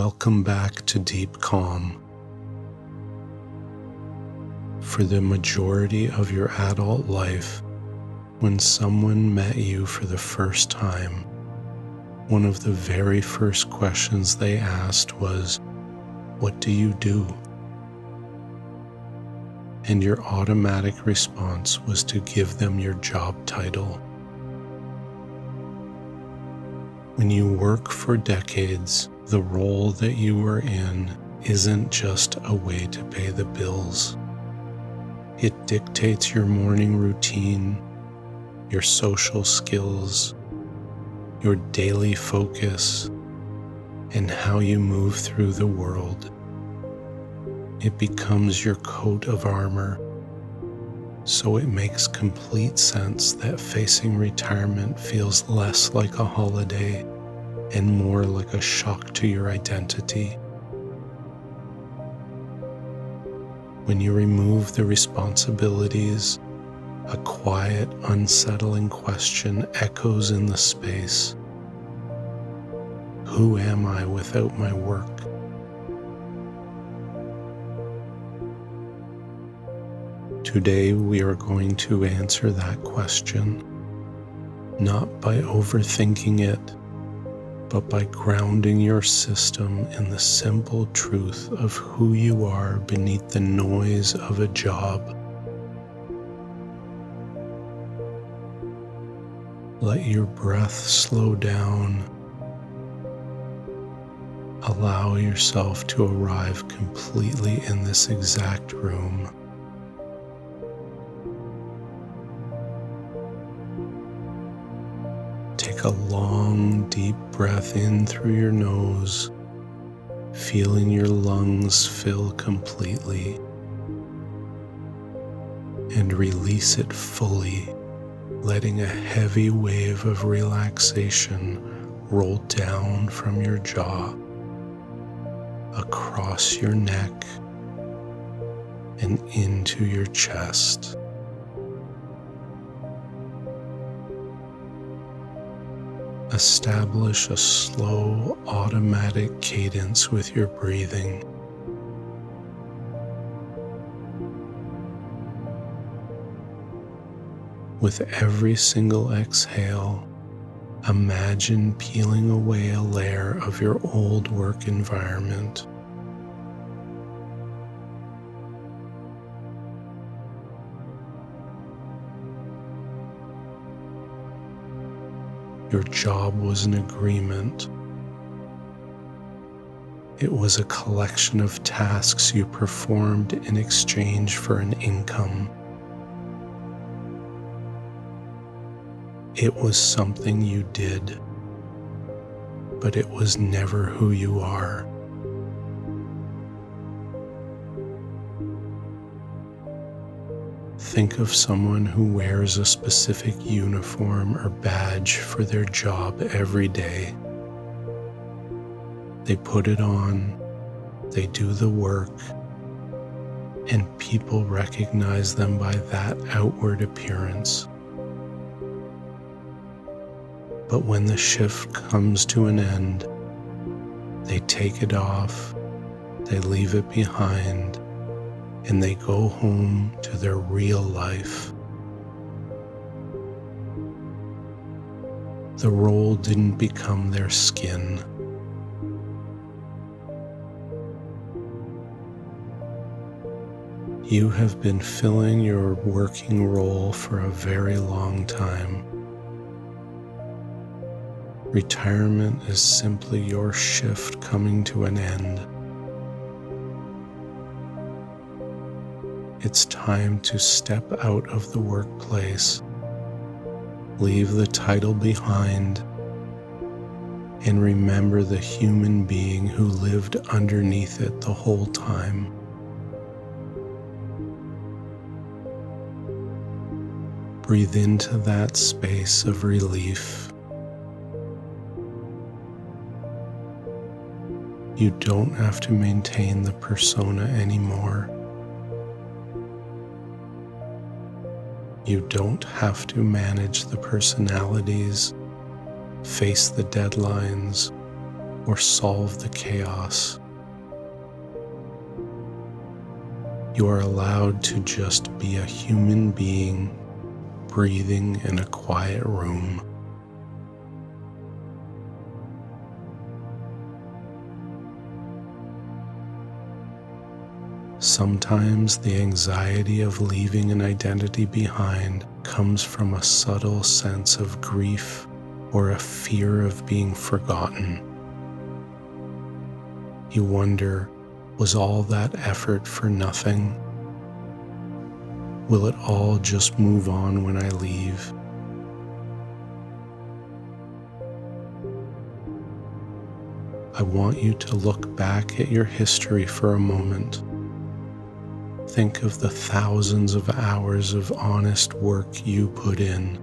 Welcome back to Deep Calm. For the majority of your adult life, when someone met you for the first time, one of the very first questions they asked was, "What do you do?" And your automatic response was to give them your job title. When you work for decades, the role that you were in isn't just a way to pay the bills. It dictates your morning routine, your social skills, your daily focus, and how you move through the world. It becomes your coat of armor, so it makes complete sense that facing retirement feels less like a holiday and more like a shock to your identity. When you remove the responsibilities, a quiet, unsettling question echoes in the space. Who am I without my work? Today we are going to answer that question, not by overthinking it, but by grounding your system in the simple truth of who you are beneath the noise of a job. Let your breath slow down. Allow yourself to arrive completely in this exact room. Take a long, deep breath in through your nose, feeling your lungs fill completely, and release it fully, letting a heavy wave of relaxation roll down from your jaw, across your neck, and into your chest. Establish a slow, automatic cadence with your breathing. With every single exhale, imagine peeling away a layer of your old work environment. Your job was an agreement. It was a collection of tasks you performed in exchange for an income. It was something you did, but it was never who you are. Think of someone who wears a specific uniform or badge for their job every day. They put it on, they do the work, and people recognize them by that outward appearance. But when the shift comes to an end, they take it off, they leave it behind, and they go home to their real life. The role didn't become their skin. You have been filling your working role for a very long time. Retirement is simply your shift coming to an end. It's time to step out of the workplace, leave the title behind, and remember the human being who lived underneath it the whole time. Breathe into that space of relief. You don't have to maintain the persona anymore. You don't have to manage the personalities, face the deadlines, or solve the chaos. You are allowed to just be a human being breathing in a quiet room. Sometimes the anxiety of leaving an identity behind comes from a subtle sense of grief or a fear of being forgotten. You wonder, was all that effort for nothing? Will it all just move on when I leave? I want you to look back at your history for a moment. Think of the thousands of hours of honest work you put in,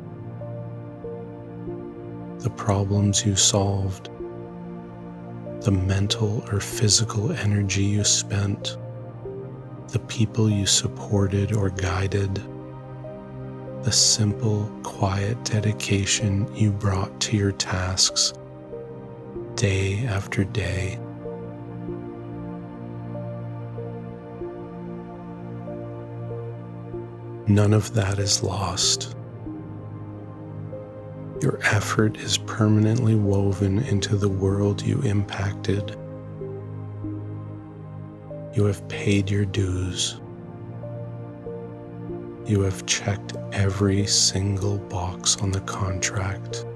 the problems you solved, the mental or physical energy you spent, the people you supported or guided, the simple, quiet dedication you brought to your tasks day after day. None of that is lost. Your effort is permanently woven into the world you impacted. You have paid your dues. You have checked every single box on the contract.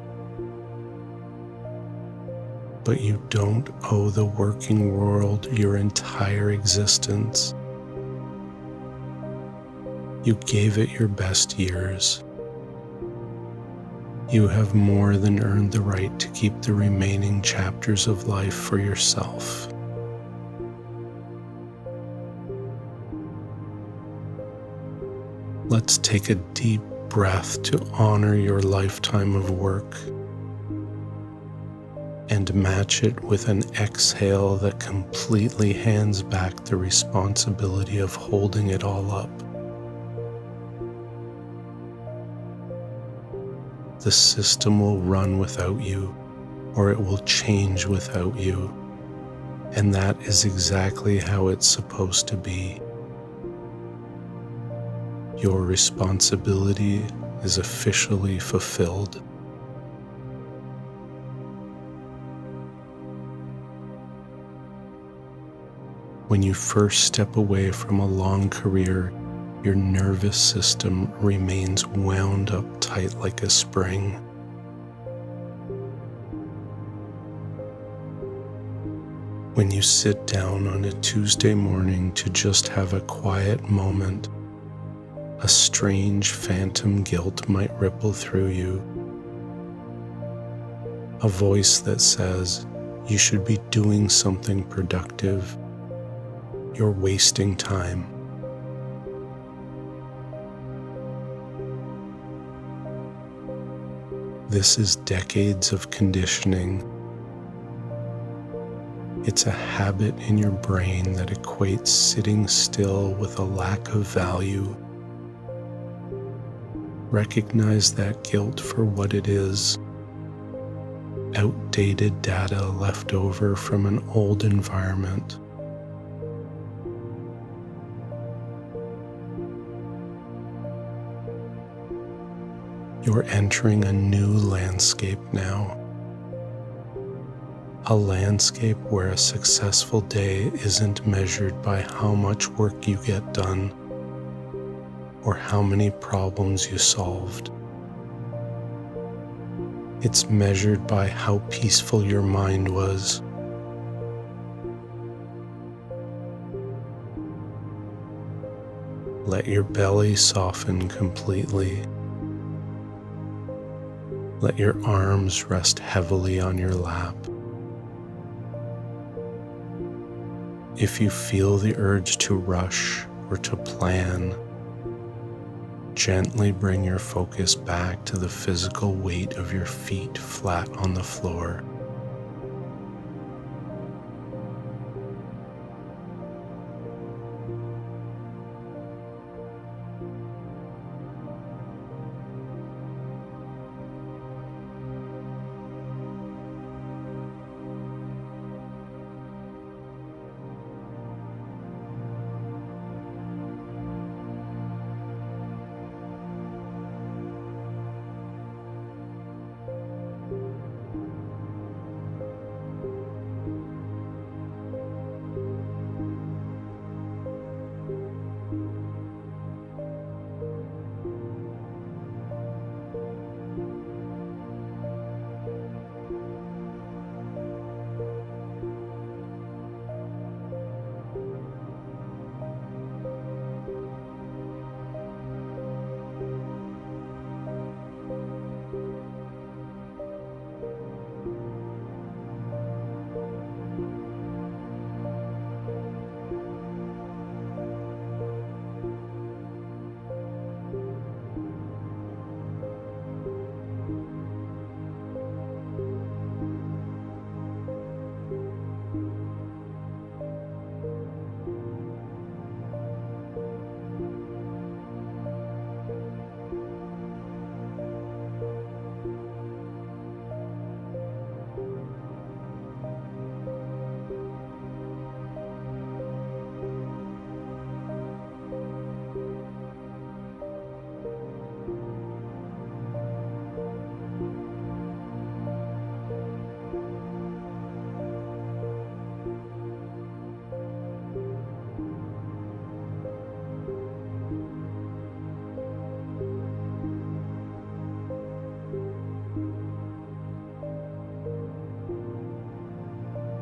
But you don't owe the working world your entire existence. You gave it your best years. You have more than earned the right to keep the remaining chapters of life for yourself. Let's take a deep breath to honor your lifetime of work and match it with an exhale that completely hands back the responsibility of holding it all up. The system will run without you, or it will change without you, and that is exactly how it's supposed to be. Your responsibility is officially fulfilled. When you first step away from a long career, your nervous system remains wound up tight like a spring. When you sit down on a Tuesday morning to just have a quiet moment, a strange phantom guilt might ripple through you. A voice that says, you should be doing something productive. You're wasting time. This is decades of conditioning. It's a habit in your brain that equates sitting still with a lack of value. Recognize that guilt for what it is. Outdated data left over from an old environment. You're entering a new landscape now. A landscape where a successful day isn't measured by how much work you get done or how many problems you solved. It's measured by how peaceful your mind was. Let your belly soften completely. Let your arms rest heavily on your lap. If you feel the urge to rush or to plan, gently bring your focus back to the physical weight of your feet flat on the floor.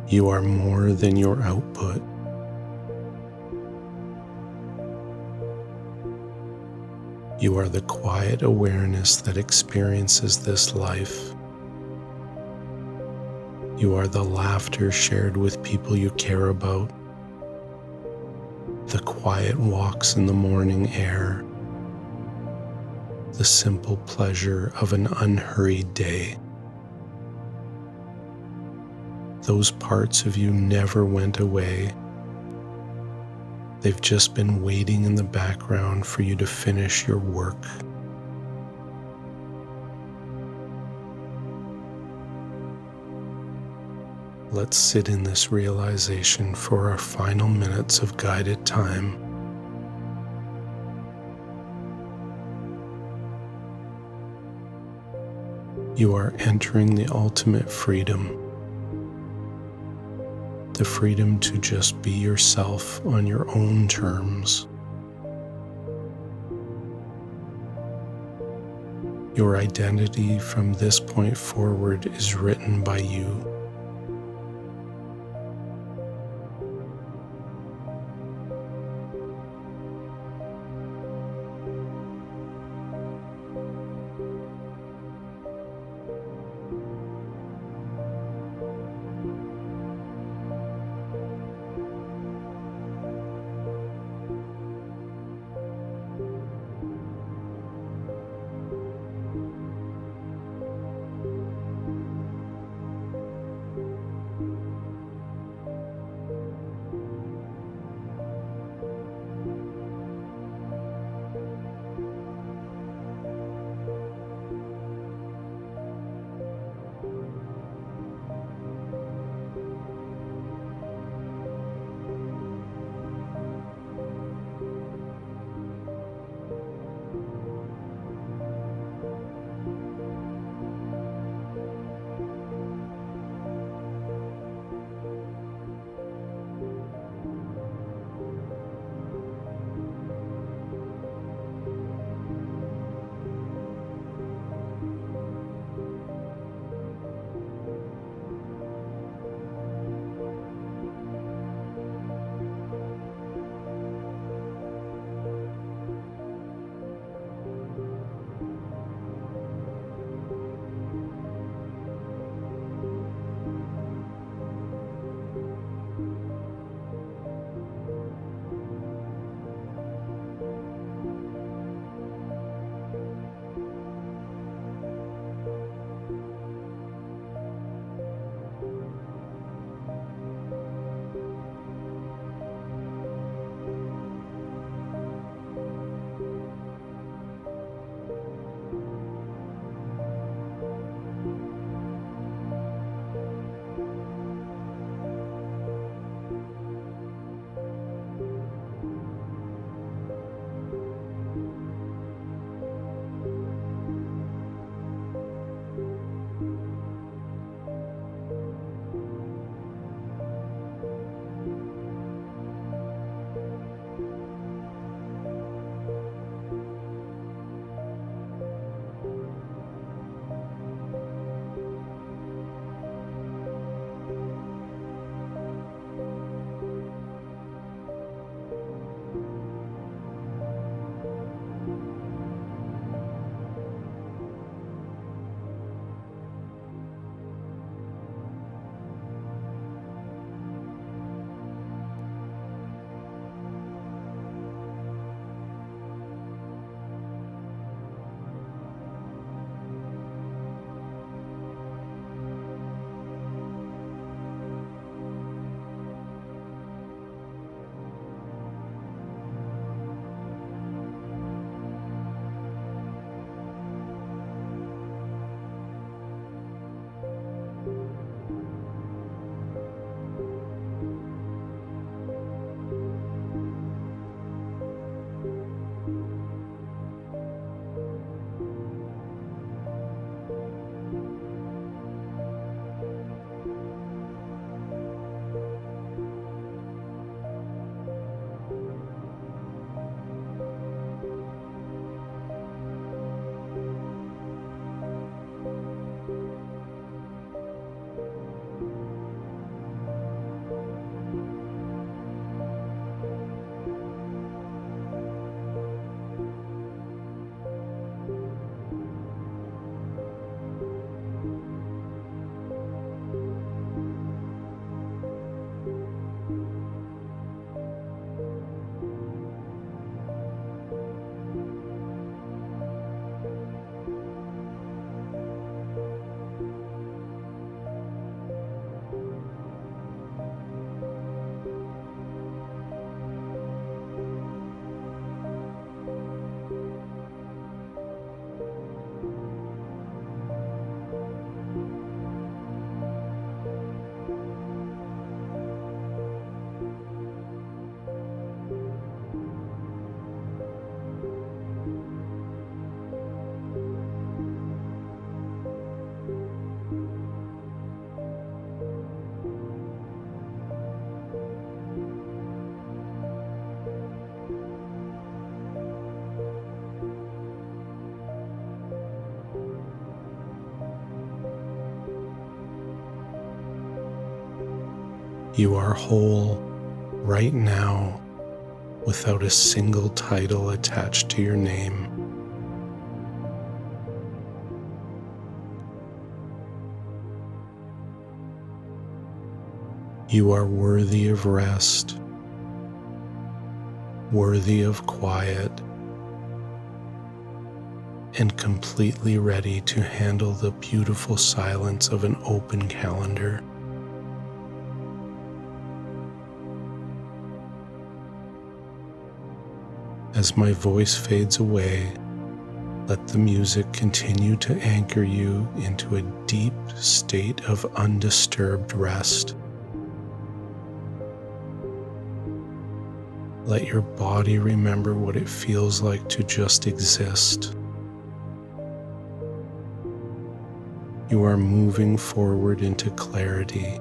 You are more than your output. You are the quiet awareness that experiences this life. You are the laughter shared with people you care about, the quiet walks in the morning air, the simple pleasure of an unhurried day. Those parts of you never went away. They've just been waiting in the background for you to finish your work. Let's sit in this realization for our final minutes of guided time. You are entering the ultimate freedom. The freedom to just be yourself on your own terms. Your identity from this point forward is written by you. You are whole right now without a single title attached to your name. You are worthy of rest, worthy of quiet, and completely ready to handle the beautiful silence of an open calendar. As my voice fades away, let the music continue to anchor you into a deep state of undisturbed rest. Let your body remember what it feels like to just exist. You are moving forward into clarity.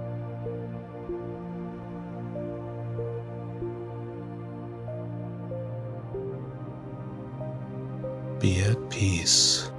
Be at peace.